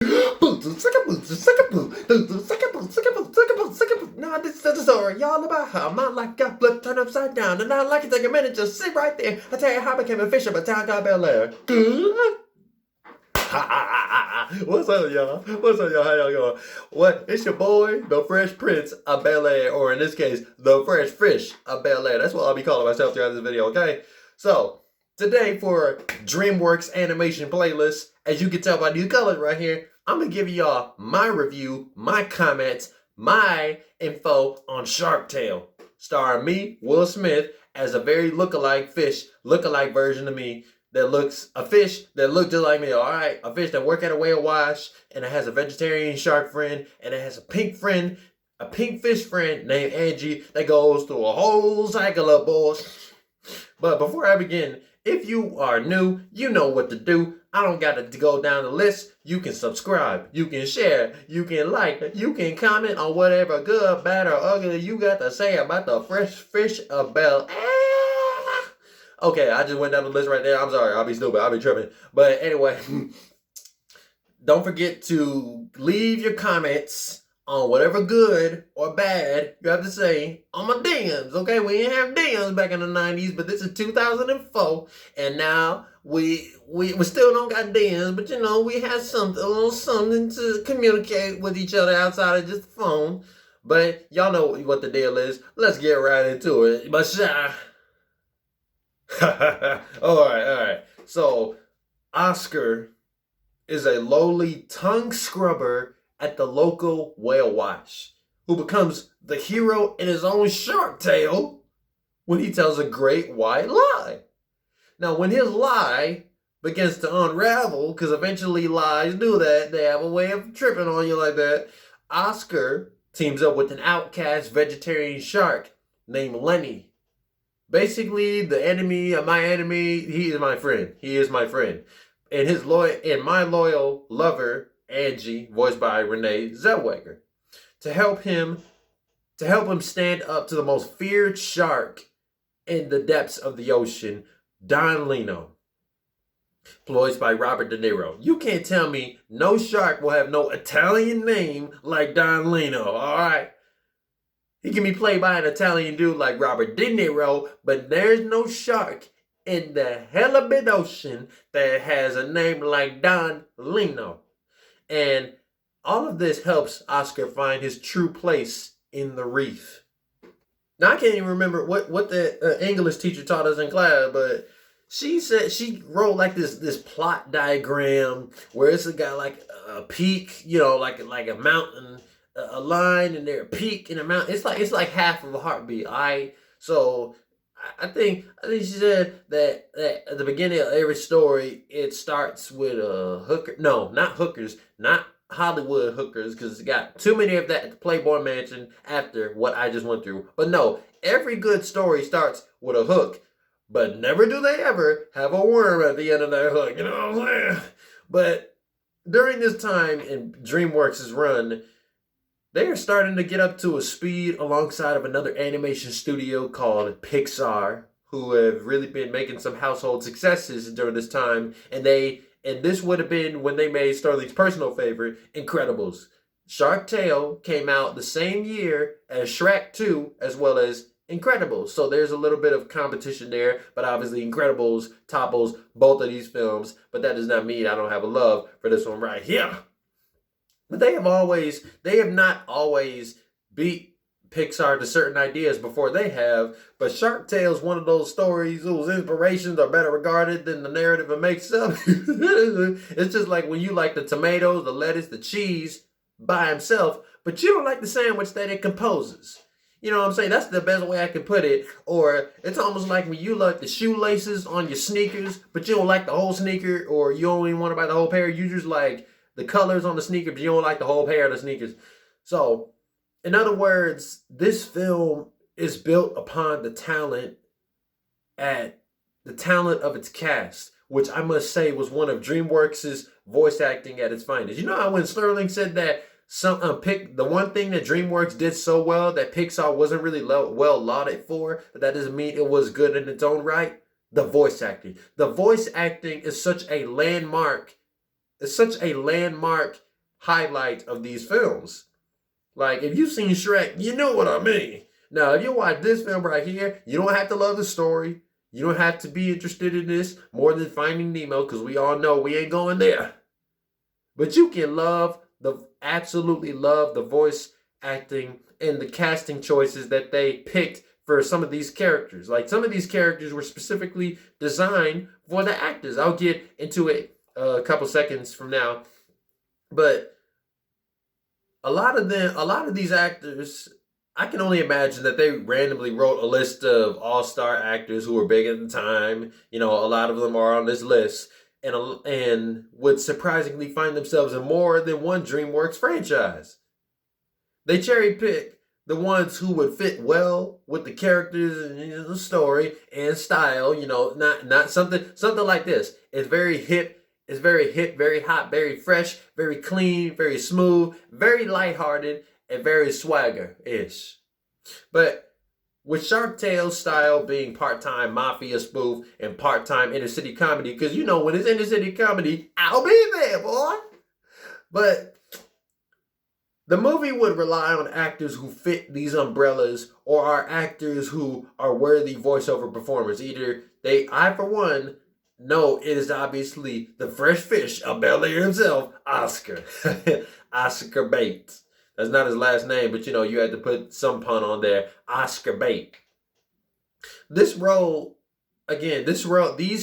No, this is the story, y'all, about how my life got flipped, turned upside down, and I like to take a minute, just sit right there. I tell you how I became a fish of a town called Bel-Air. What's up, y'all? What's up, y'all? How y'all going? What? It's your boy, the Fresh Prince of Bel-Air, or in this case, the Fresh Fish of Bel-Air. That's what I'll be calling myself throughout this video, okay? So, today for DreamWorks animation playlist, as you can tell by these colors right here, I'm going to give y'all my review, my comments, my info on Shark Tale. Starring me, Will Smith, as a very look-alike fish, look-alike version of me, that looks, a fish that looks just like me, all right? A fish that work at a whale wash, and it has a vegetarian shark friend, and it has a pink friend, a pink fish friend named Angie that goes through a whole cycle of bullshit. But before I begin, if you are new, you know what to do. I don't got to go down the list. You can subscribe, you can share, you can like, you can comment on whatever good, bad, or ugly you got to say about the Fresh Fish of Bel-Air. Okay, I just went down the list right there. I'm sorry, I'll be stupid, I'll be tripping. But anyway, don't forget to leave your comments on whatever good or bad you have to say on my DMs, okay? We didn't have DMs back in the 90s, but this is 2004, and now we still don't got DMs, but you know, we have something, a little something to communicate with each other outside of just the phone. But y'all know what the deal is. Let's get right into it. But all right. So, Oscar is a lowly tongue scrubber at the local whale wash who becomes the hero in his own Shark Tale when he tells a great white lie. Now, when his lie begins to unravel, because eventually lies do that, they have a way of tripping on you like that, Oscar teams up with an outcast vegetarian shark named Lenny. Basically, the enemy of my enemy, he is my friend. He is my friend. And my loyal lover, Angie, voiced by Renée Zellweger, to help him stand up to the most feared shark in the depths of the ocean, Don Lino, voiced by Robert De Niro. You can't tell me no shark will have no Italian name like Don Lino, all right? He can be played by an Italian dude like Robert De Niro, but there's no shark in the hella big ocean that has a name like Don Lino. And all of this helps Oscar find his true place in the reef. Now, I can't even remember what the English teacher taught us in class, but she said she wrote like this plot diagram where it's got like a peak, you know, like a mountain, a line, and there a peak in a mountain. It's like half of a heartbeat. So I think she said that at the beginning of every story it starts with a hooker. No, not hookers, not Hollywood hookers, because it's got too many of that at the Playboy Mansion after what I just went through. But no, every good story starts with a hook, but never do they ever have a worm at the end of that hook. You know what I'm saying? But during this time in DreamWorks' run, they are starting to get up to a speed alongside of another animation studio called Pixar, who have really been making some household successes during this time. And this would have been when they made Sterling's personal favorite, Incredibles. Shark Tale came out the same year as Shrek 2, as well as Incredibles. So there's a little bit of competition there, but obviously Incredibles topples both of these films. But that does not mean I don't have a love for this one right here. But they have not always beat Pixar to certain ideas before they have. But Shark Tale is one of those stories whose inspirations are better regarded than the narrative it makes up. It's just like when you like the tomatoes, the lettuce, the cheese by himself, but you don't like the sandwich that it composes. You know what I'm saying? That's the best way I can put it. Or it's almost like when you like the shoelaces on your sneakers, but you don't like the whole sneaker, or you don't even want to buy the whole pair. You just like the colors on the sneaker, but you don't like the whole pair of the sneakers. So, in other words, this film is built upon the talent of its cast, which I must say was one of DreamWorks' voice acting at its finest. You know how when Sterling said that the one thing that DreamWorks did so well that Pixar wasn't really well lauded for, but that doesn't mean it was good in its own right? The voice acting. The voice acting is such a landmark highlight of these films. Like, if you've seen Shrek, you know what I mean. Now, if you watch this film right here, you don't have to love the story. You don't have to be interested in this more than Finding Nemo, because we all know we ain't going there. But you can absolutely love the voice acting and the casting choices that they picked for some of these characters. Like, some of these characters were specifically designed for the actors. I'll get into it a couple seconds from now. But a lot of these actors, I can only imagine that they randomly wrote a list of all-star actors who were big at the time. You know, a lot of them are on this list, and would surprisingly find themselves in more than one DreamWorks franchise. They cherry pick the ones who would fit well with the characters and the story and style. You know, not something like this. It's very hip. It's very hip, very hot, very fresh, very clean, very smooth, very lighthearted, and very swagger-ish. But with Shark Tale style being part-time mafia spoof and part-time inner-city comedy, because you know when it's inner-city comedy, I'll be there, boy. But the movie would rely on actors who fit these umbrellas or are actors who are worthy voiceover performers. I, for one, know it is obviously the Fresh Fish of Bel-Air himself, Oscar. Oscar Bates. That's not his last name, but you know, you had to put some pun on there. Oscar Bates. These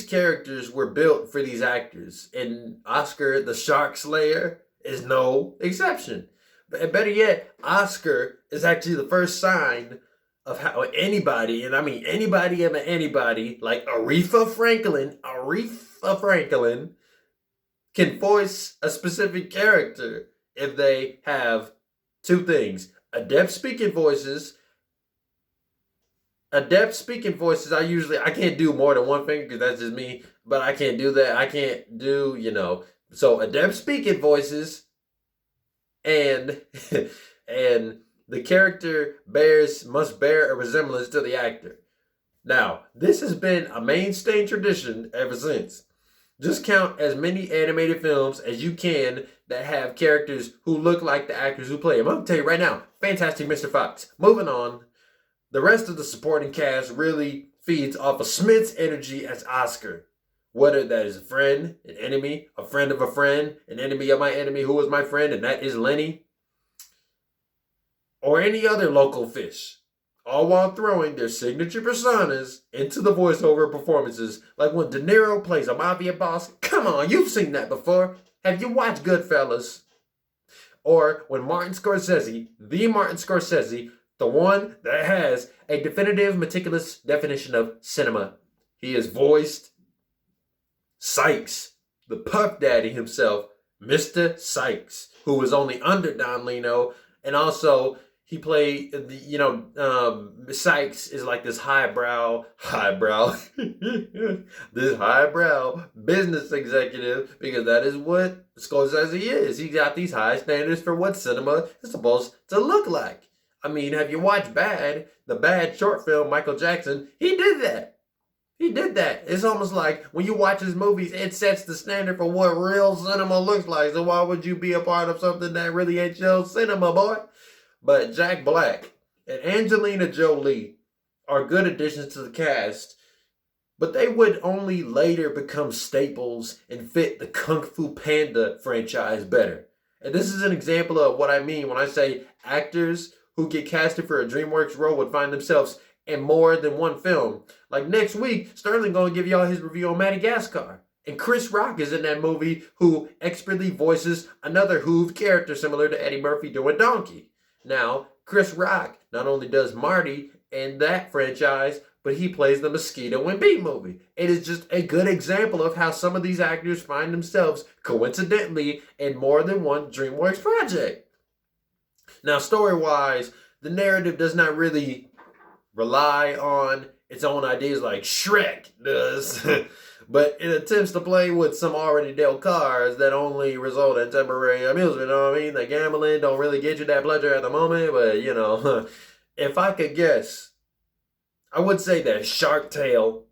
characters were built for these actors. And Oscar, the Sharkslayer, is no exception. But better yet, Oscar is actually the first sign of how anybody, and I mean anybody, like Aretha Franklin, can voice a specific character if they have two things: adept speaking voices. I can't do more than one finger because that's just me, but I can't do that. I can't do, so adept speaking voices, and and the character must bear a resemblance to the actor. Now, this has been a mainstay tradition ever since. Just count as many animated films as you can that have characters who look like the actors who play them. I'm going to tell you right now, Fantastic Mr. Fox. Moving on, the rest of the supporting cast really feeds off of Smith's energy as Oscar. Whether that is a friend, an enemy, a friend of a friend, an enemy of my enemy who is my friend, and that is Lenny, or any other local fish, all while throwing their signature personas into the voiceover performances, like when De Niro plays a mafia boss. Come on, you've seen that before. Have you watched Goodfellas? Or when Martin Scorsese, the one that has a definitive, meticulous definition of cinema, he has voiced Sykes, the Puff Daddy himself, Mr. Sykes, who was only under Don Lino, and also he played, Sykes is like this highbrow business executive, because that is what Scorsese is. He got these high standards for what cinema is supposed to look like. I mean, have you watched the Bad short film, Michael Jackson? He did that. It's almost like when you watch his movies, it sets the standard for what real cinema looks like. So why would you be a part of something that really ain't your cinema, boy? But Jack Black and Angelina Jolie are good additions to the cast, but they would only later become staples and fit the Kung Fu Panda franchise better. And this is an example of what I mean when I say actors who get casted for a DreamWorks role would find themselves in more than one film. Like next week, Sterling gonna give y'all his review on Madagascar. And Chris Rock is in that movie, who expertly voices another Hooved character similar to Eddie Murphy doing Donkey. Now, Chris Rock not only does Marty in that franchise, but he plays the Mosquito in Beat movie. It is just a good example of how some of these actors find themselves coincidentally in more than one DreamWorks project. Now, story-wise, the narrative does not really rely on its own ideas like Shrek does, but it attempts to play with some already dealt cards that only result in temporary amusement. You know what I mean? The gambling don't really get you that pleasure at the moment, but if I could guess, I would say that Shark Tale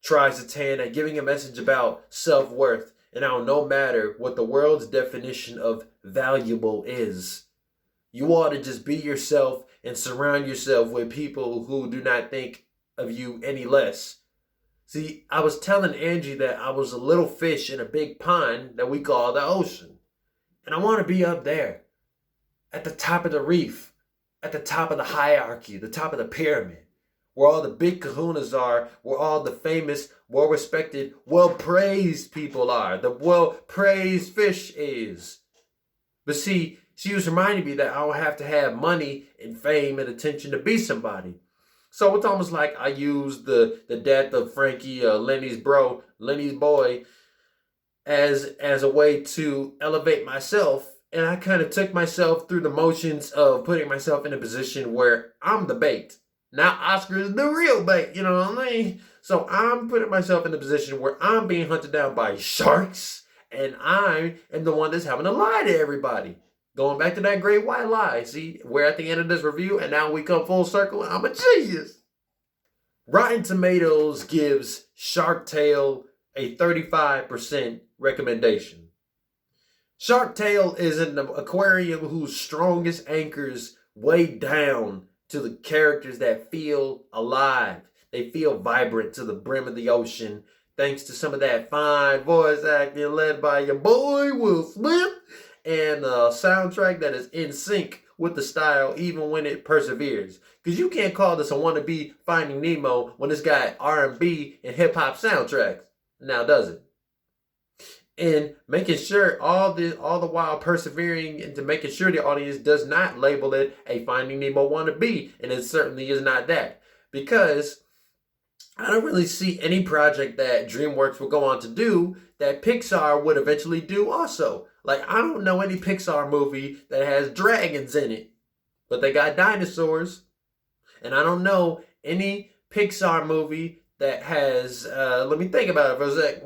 tries its hand at giving a message about self-worth And now, no matter what the world's definition of valuable is, you ought to just be yourself and surround yourself with people who do not think of you any less. See, I was telling Angie that I was a little fish in a big pond that we call the ocean. And I want to be up there, at the top of the reef, at the top of the hierarchy, the top of the pyramid, where all the big kahunas are, where all the famous, well-respected, well-praised people are, the well-praised fish is. But see, she was reminding me that I don't have to have money and fame and attention to be somebody. So it's almost like I used the death of Frankie, Lenny's boy, as a way to elevate myself. And I kind of took myself through the motions of putting myself in a position where I'm the bait. Now Oscar is the real bait, you know what I mean? So I'm putting myself in a position where I'm being hunted down by sharks, and I am the one that's having to lie to everybody. Going back to that great white lie. See, we're at the end of this review, and now we come full circle. I'm a genius. Rotten Tomatoes gives Shark Tale a 35% recommendation. Shark Tale is an aquarium whose strongest anchors weigh down to the characters that feel alive. They feel vibrant to the brim of the ocean, thanks to some of that fine voice acting led by your boy Will Smith, and a soundtrack that is in sync with the style even when it perseveres. Because you can't call this a wannabe Finding Nemo when it's got R&B and hip-hop soundtracks. Now, does it? And making sure all the while persevering into making sure the audience does not label it a Finding Nemo wannabe. And it certainly is not that. Because I don't really see any project that DreamWorks will go on to do that Pixar would eventually do also. Like, I don't know any Pixar movie that has dragons in it, but they got dinosaurs. And I don't know any Pixar movie that has, let me think about it for a sec.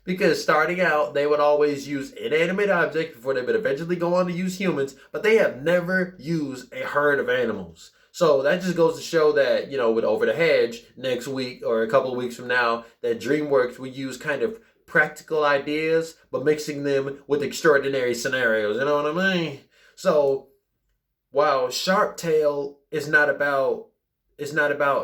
Because starting out, they would always use inanimate objects before they would eventually go on to use humans, but they have never used a herd of animals. So that just goes to show that, you know, with Over the Hedge next week or a couple of weeks from now, that DreamWorks will use kind of practical ideas, but mixing them with extraordinary scenarios. You know what I mean? So while Shark Tale is not about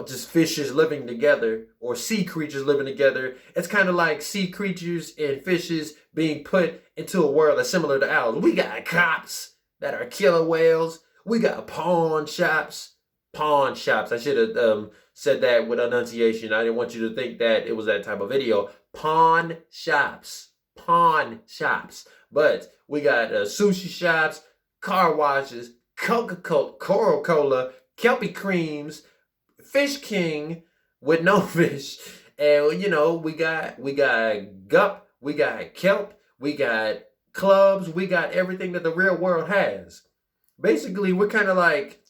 just fishes living together or sea creatures living together. It's kind of like sea creatures and fishes being put into a world that's similar to ours. We got cops that are killer whales. We got pawn shops. I should have said that with enunciation. I didn't want you to think that it was that type of video. Pawn shops. But we got sushi shops, car washes, Coca-Cola, Kelpie creams, Fish King with no fish, and you know we got gup, we got kelp, we got clubs, we got everything that the real world has. Basically, we're kind of like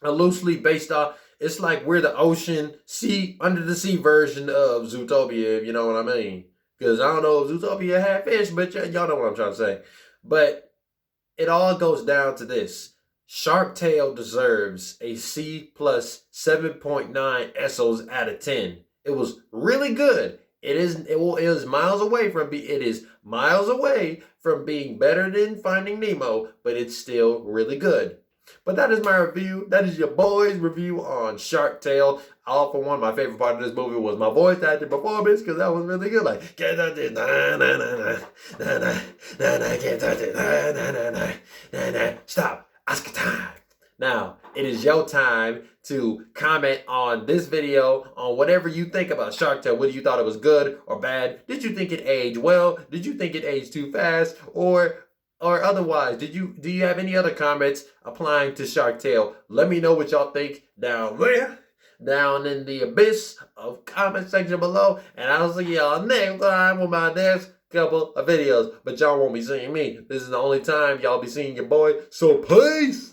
a loosely based off. It's like we're the ocean, sea, under the sea version of Zootopia, if you know what I mean. Because I don't know if Zootopia had fish, but y'all know what I'm trying to say. But it all goes down to this. Shark Tale deserves a C plus 7.9 Essos out of 10. It was really good. It is miles away from being better than Finding Nemo, but it's still really good. But that is my review. That is your boy's review on Shark Tale. All for one, my favorite part of this movie was my voice acting performance, because that was really good. Like, can't touch it, na na na na na na na na, can't touch it, na na na na na na. Stop. Oscar time. Now, it is your time to comment on this video, on whatever you think about Shark Tale. Whether you thought it was good or bad. Did you think it aged well? Did you think it aged too fast? Or otherwise, do you have any other comments applying to Shark Tale? Let me know what y'all think down there, down in the abyss of comment section below. And I'll see y'all next time with my next couple of videos. But y'all won't be seeing me. This is the only time y'all be seeing your boy. So peace!